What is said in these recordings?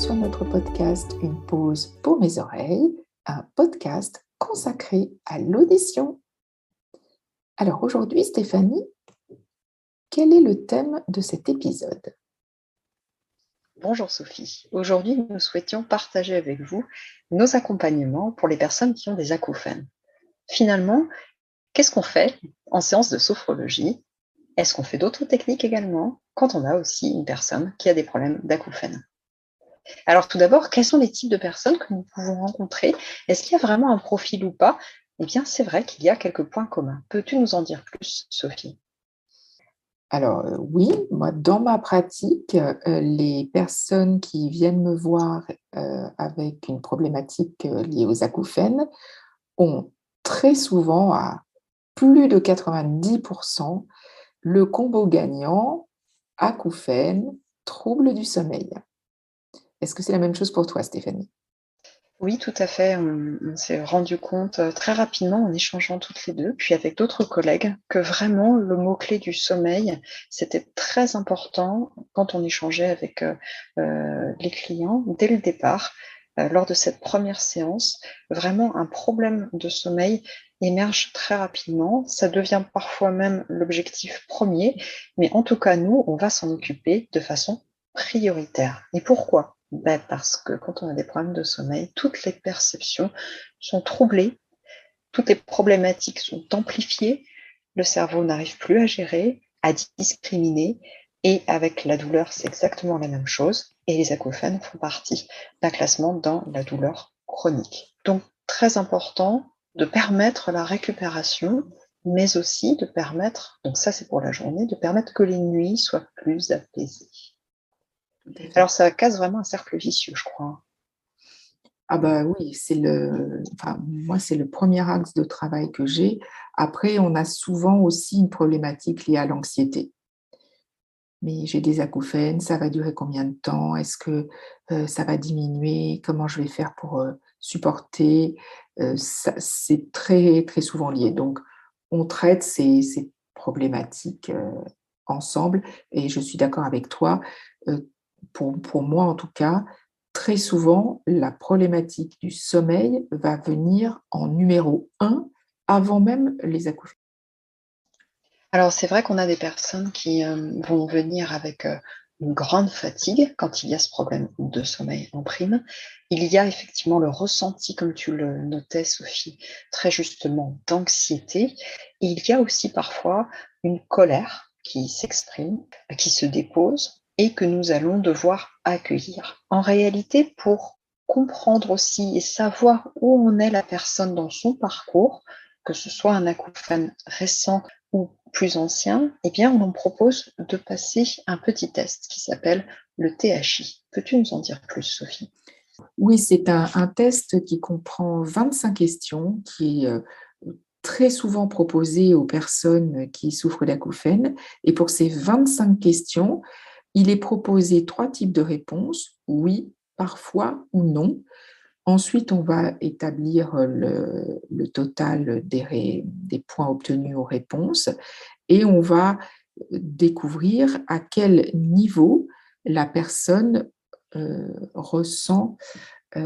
sur notre podcast Une pause pour mes oreilles, un podcast consacré à l'audition. Alors aujourd'hui, Stéphanie, quel est le thème de cet épisode? Bonjour Sophie. Aujourd'hui, nous souhaitions partager avec vous nos accompagnements pour les personnes qui ont des acouphènes. Finalement, qu'est-ce qu'on fait en séance de sophrologie? Est-ce qu'on fait d'autres techniques également quand on a aussi une personne qui a des problèmes d'acouphènes? Alors tout d'abord, quels sont les types de personnes que nous pouvons rencontrer? Est-ce qu'il y a vraiment un profil ou pas? Eh bien, c'est vrai qu'il y a quelques points communs. Peux-tu nous en dire plus, Sophie? Alors oui, moi dans ma pratique, les personnes qui viennent me voir, avec une problématique, liée aux acouphènes ont très souvent, à plus de 90, le combo gagnant acouphènes, troubles du sommeil. Est-ce que c'est la même chose pour toi, Stéphanie? Oui, tout à fait. On s'est rendu compte, très rapidement en échangeant toutes les 2, puis avec d'autres collègues, que vraiment le mot-clé du sommeil, c'était très important quand on échangeait avec, les clients dès le départ. Lors de cette première séance, vraiment un problème de sommeil émerge très rapidement. Ça devient parfois même l'objectif premier, mais en tout cas, nous, on va s'en occuper de façon prioritaire. Et pourquoi? Parce que quand on a des problèmes de sommeil, toutes les perceptions sont troublées, toutes les problématiques sont amplifiées, le cerveau n'arrive plus à gérer, à discriminer, et avec la douleur, c'est exactement la même chose, et les acouphènes font partie d'un classement dans la douleur chronique. Donc, très important de permettre la récupération, mais aussi de permettre, donc ça c'est pour la journée, de permettre que les nuits soient plus apaisées. Tout à fait. Alors ça casse vraiment un cercle vicieux, je crois. Ah bah oui, moi, c'est le premier axe de travail que j'ai. Après, on a souvent aussi une problématique liée à l'anxiété. Mais j'ai des acouphènes, ça va durer combien de temps? Est-ce que, ça va diminuer? Comment je vais faire pour, supporter? Ça c'est très, très souvent lié. Donc on traite ces problématiques, ensemble et je suis d'accord avec toi, pour moi en tout cas, très souvent, la problématique du sommeil va venir en numéro un avant même les acouphènes. Alors c'est vrai qu'on a des personnes qui, vont venir avec, une grande fatigue quand il y a ce problème de sommeil en prime. Il y a effectivement le ressenti, comme tu le notais Sophie, très justement d'anxiété, et il y a aussi parfois une colère qui s'exprime, qui se dépose et que nous allons devoir accueillir. En réalité, pour comprendre aussi et savoir où en est la personne dans son parcours, que ce soit un acouphène récent ou plus ancien, eh bien, on en propose de passer un petit test qui s'appelle le THI. Peux-tu nous en dire plus, Sophie? Oui, c'est un test qui comprend 25 questions, qui est, très souvent proposé aux personnes qui souffrent d'acouphènes et pour ces 25 questions, il est proposé 3 types de réponses: oui, parfois ou non. Ensuite, on va établir, le total des points obtenus aux réponses et on va, découvrir à quel niveau la personne, ressent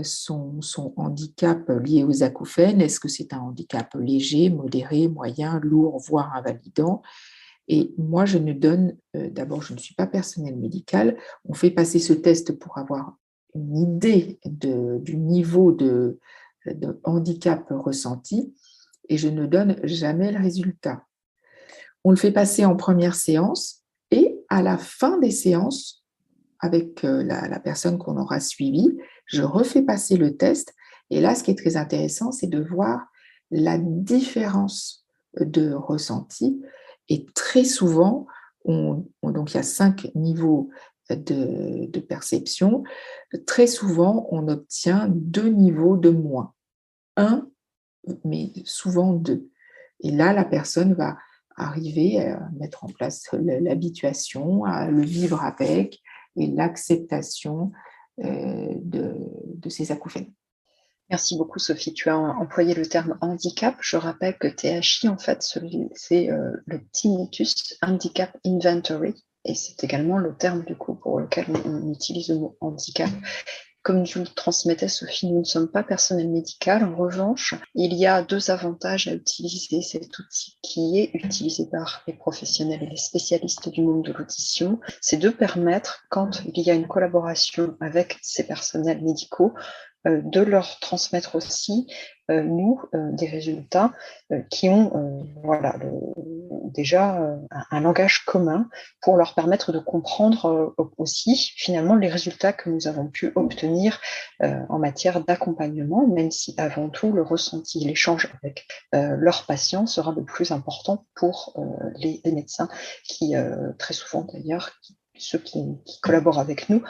son handicap lié aux acouphènes. Est-ce que c'est un handicap léger, modéré, moyen, lourd, voire invalidant? Et moi, je ne donne, d'abord, je ne suis pas personnel médical. On fait passer ce test pour avoir une idée du niveau de handicap ressenti et je ne donne jamais le résultat. On le fait passer en première séance et à la fin des séances, avec, la personne qu'on aura suivie, je refais passer le test et là, ce qui est très intéressant, c'est de voir la différence de ressenti et très souvent, donc il y a 5 niveaux de perception. Très souvent, on obtient 2 niveaux de moins. Un, mais souvent 2. Et là, la personne va arriver à mettre en place l'habituation, à le vivre avec et l'acceptation, de ces acouphènes. Merci beaucoup, Sophie. Tu as employé le terme handicap. Je rappelle que THI, en fait, c'est le Tinnitus Handicap Inventory. et c'est également le terme du coup pour lequel on utilise le mot handicap. Comme tu le transmettais, Sophie, nous ne sommes pas personnel médical. En revanche, il y a 2 avantages à utiliser cet outil qui est utilisé par les professionnels et les spécialistes du monde de l'audition. C'est de permettre, quand il y a une collaboration avec ces personnels médicaux, de leur transmettre aussi, nous, des résultats qui ont déjà un langage commun pour leur permettre de comprendre aussi finalement les résultats que nous avons pu obtenir en matière d'accompagnement, même si avant tout le ressenti, l'échange avec leurs patients sera le plus important pour les médecins qui, très souvent d'ailleurs, ceux qui collaborent avec nous,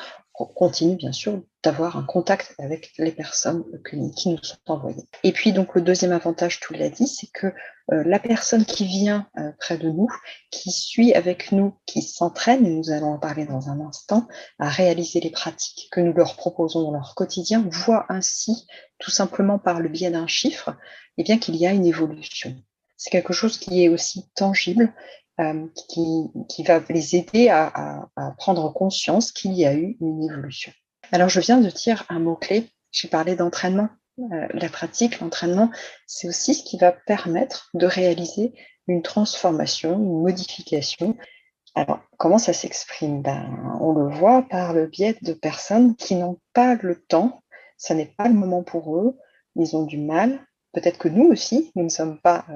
continuent bien sûr d'avoir un contact avec les personnes qui nous sont envoyées. Et puis donc le deuxième avantage, tu l'as dit, c'est que la personne qui vient près de nous, qui suit avec nous, qui s'entraîne, et nous allons en parler dans un instant, à réaliser les pratiques que nous leur proposons dans leur quotidien, voit ainsi, tout simplement par le biais d'un chiffre, eh bien qu'il y a une évolution. C'est quelque chose qui est aussi tangible, qui va les aider à prendre conscience qu'il y a eu une évolution. Alors, je viens de dire un mot-clé, j'ai parlé d'entraînement. La pratique, l'entraînement, c'est aussi ce qui va permettre de réaliser une transformation, une modification. Alors, comment ça s'exprime? On le voit par le biais de personnes qui n'ont pas le temps, ça n'est pas le moment pour eux, ils ont du mal. Peut-être que nous aussi, nous ne sommes pas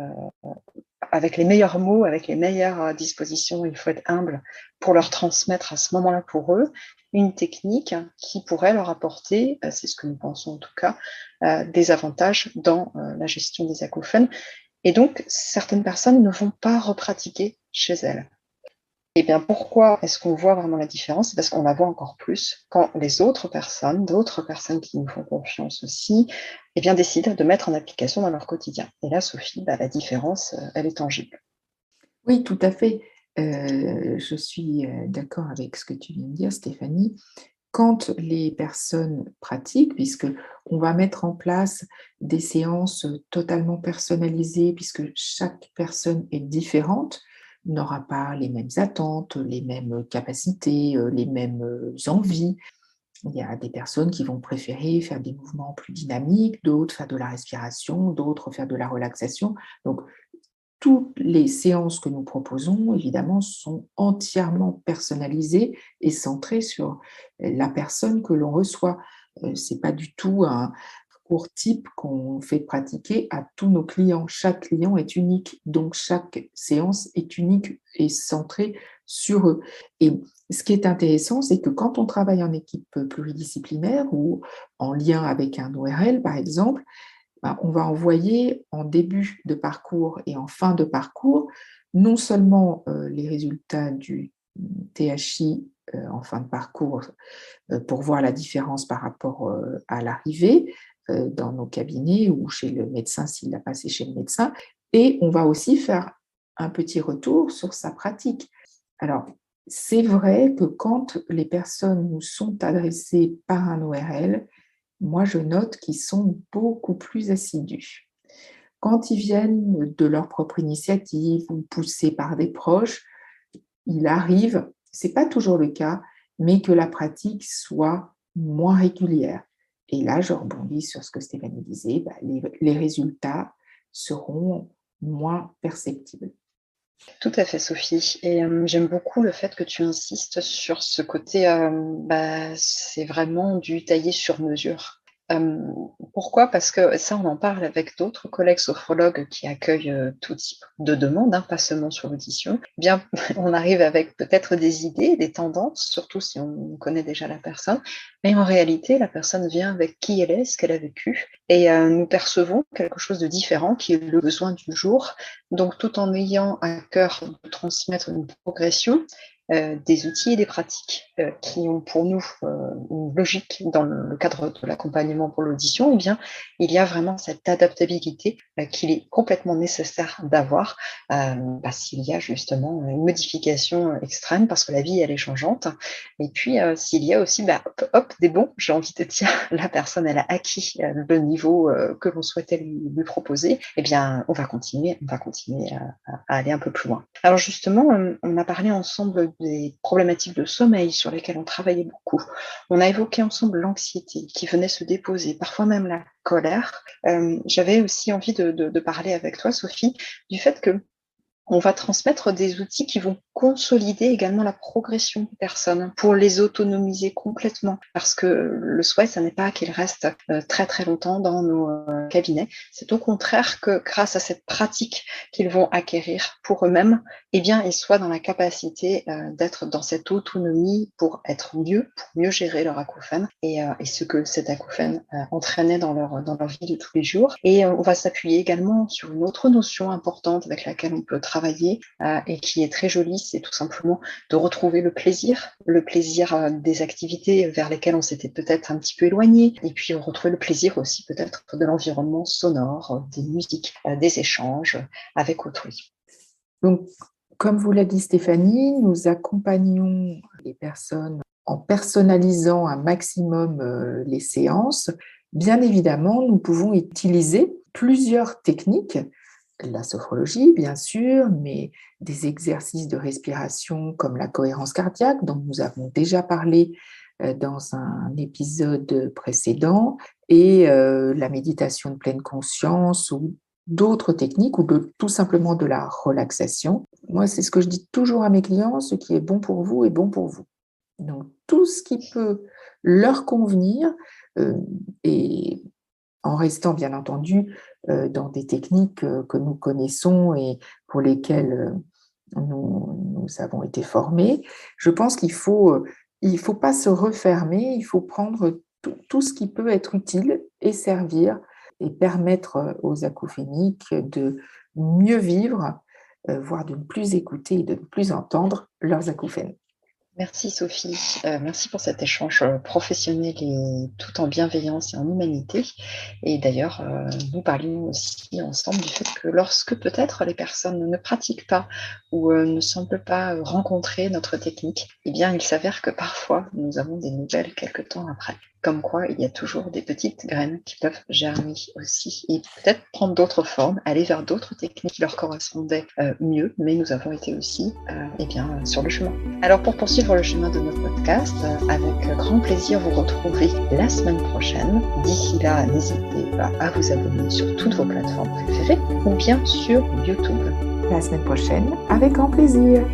avec les meilleurs mots, avec les meilleures dispositions, il faut être humble pour leur transmettre à ce moment-là pour eux une technique qui pourrait leur apporter, c'est ce que nous pensons en tout cas, des avantages dans la gestion des acouphènes. Et donc, certaines personnes ne vont pas repratiquer chez elles. Eh bien, pourquoi est-ce qu'on voit vraiment la différence? C'est parce qu'on la voit encore plus quand les autres personnes, d'autres personnes qui nous font confiance aussi, eh bien, décident de mettre en application dans leur quotidien. Et là, Sophie, la différence, elle est tangible. Oui, tout à fait. Je suis d'accord avec ce que tu viens de dire, Stéphanie. Quand les personnes pratiquent, puisque on va mettre en place des séances totalement personnalisées, puisque chaque personne est différente, n'aura pas les mêmes attentes, les mêmes capacités, les mêmes envies. Il y a des personnes qui vont préférer faire des mouvements plus dynamiques, d'autres faire de la respiration, d'autres faire de la relaxation. Donc, toutes les séances que nous proposons, évidemment, sont entièrement personnalisées et centrées sur la personne que l'on reçoit. Ce n'est pas du tout un cours type qu'on fait pratiquer à tous nos clients. Chaque client est unique, donc chaque séance est unique et centrée sur eux. Et ce qui est intéressant, c'est que quand on travaille en équipe pluridisciplinaire ou en lien avec un ORL, par exemple, on va envoyer en début de parcours et en fin de parcours non seulement les résultats du THI en fin de parcours pour voir la différence par rapport à l'arrivée dans nos cabinets ou chez le médecin s'il l'a passé chez le médecin, et on va aussi faire un petit retour sur sa pratique. Alors, c'est vrai que quand les personnes nous sont adressées par un ORL, moi, je note qu'ils sont beaucoup plus assidus. Quand ils viennent de leur propre initiative ou poussés par des proches, il arrive, ce n'est pas toujours le cas, mais que la pratique soit moins régulière. Et là, je rebondis sur ce que Stéphanie disait, les résultats seront moins perceptibles. Tout à fait, Sophie. Et j'aime beaucoup le fait que tu insistes sur ce côté, c'est vraiment du taillé sur mesure. Pourquoi? Parce que ça, on en parle avec d'autres collègues sophrologues qui accueillent tout type de demandes, hein, pas seulement sur l'audition. Eh bien, on arrive avec peut-être des idées, des tendances, surtout si on connaît déjà la personne, mais en réalité, la personne vient avec qui elle est, ce qu'elle a vécu, et nous percevons quelque chose de différent qui est le besoin du jour. Donc, tout en ayant à cœur de transmettre une progression, des outils et des pratiques qui ont pour nous une logique dans le cadre de l'accompagnement pour l'audition, eh bien, il y a vraiment cette adaptabilité qu'il est complètement nécessaire d'avoir s'il y a justement une modification extrême, parce que la vie, elle est changeante. Et puis, s'il y a aussi, des bons, j'ai envie de dire, la personne, elle a acquis le niveau que l'on souhaitait lui proposer, eh bien, on va continuer à aller un peu plus loin. Alors justement, on a parlé ensemble des problématiques de sommeil sur lesquelles on travaillait beaucoup. On a évoqué ensemble l'anxiété qui venait se déposer, parfois même la colère. J'avais aussi envie de parler avec toi, Sophie, du fait que on va transmettre des outils qui vont consolider également la progression des personnes pour les autonomiser complètement. Parce que le souhait, ce n'est pas qu'ils restent très très longtemps dans nos cabinets. C'est au contraire que grâce à cette pratique qu'ils vont acquérir pour eux-mêmes, eh bien, ils soient dans la capacité d'être dans cette autonomie pour être mieux, pour mieux gérer leur acouphène et ce que cet acouphène entraînait dans leur vie de tous les jours. Et on va s'appuyer également sur une autre notion importante avec laquelle on peut travailler et qui est très jolie, c'est tout simplement de retrouver le plaisir des activités vers lesquelles on s'était peut-être un petit peu éloigné, et puis retrouver le plaisir aussi peut-être de l'environnement sonore, des musiques, des échanges avec autrui. Donc, comme vous l'a dit Stéphanie, nous accompagnons les personnes en personnalisant un maximum les séances. Bien évidemment, nous pouvons utiliser plusieurs techniques, la sophrologie bien sûr, mais des exercices de respiration comme la cohérence cardiaque dont nous avons déjà parlé dans un épisode précédent, et la méditation de pleine conscience ou d'autres techniques, ou tout simplement de la relaxation. Moi, c'est ce que je dis toujours à mes clients, ce qui est bon pour vous est bon pour vous. Donc, tout ce qui peut leur convenir, et en restant bien entendu dans des techniques que nous connaissons et pour lesquelles nous avons été formés. Je pense qu'il faut pas se refermer, il faut prendre tout ce qui peut être utile et servir et permettre aux acouphéniques de mieux vivre, voire de ne plus écouter et de ne plus entendre leurs acouphènes. Merci Sophie, merci pour cet échange professionnel et tout en bienveillance et en humanité. Et d'ailleurs, nous parlions aussi ensemble du fait que lorsque peut-être les personnes ne pratiquent pas ou ne semblent pas rencontrer notre technique, eh bien il s'avère que parfois nous avons des nouvelles quelque temps après. Comme quoi, il y a toujours des petites graines qui peuvent germer aussi et peut-être prendre d'autres formes, aller vers d'autres techniques qui leur correspondaient mieux, mais nous avons été aussi sur le chemin. Alors pour poursuivre le chemin de notre podcast, avec grand plaisir vous retrouver la semaine prochaine. D'ici là, n'hésitez pas à vous abonner sur toutes vos plateformes préférées ou bien sur YouTube. La semaine prochaine, avec grand plaisir.